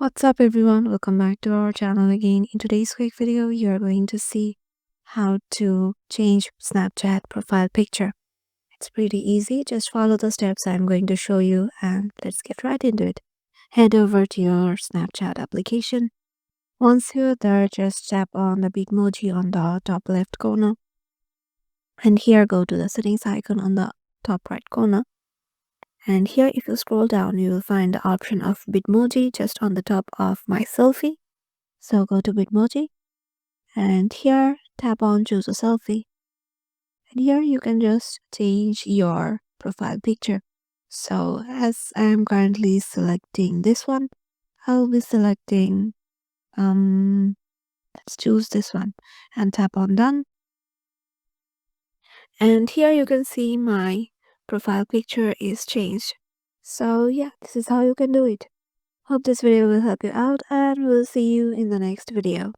What's up everyone, welcome back to our channel again. In today's quick video you are going to see how to change Snapchat profile picture. It's pretty easy, just follow the steps I'm going to show you and let's get right into it. Head over to your Snapchat application. Once you're there, just tap on the Bitmoji on the top left corner, and here go to the settings icon on the top right corner. And here if you scroll down you will find the option of Bitmoji just on the top of my selfie. So go to Bitmoji and here tap on choose a selfie. And here you can just change your profile picture. So as I am currently selecting this one, I'll be selecting let's choose this one and tap on done. And here you can see my profile picture is changed. So yeah, this is how you can do it. Hope this video will help you out and we'll see you in the next video.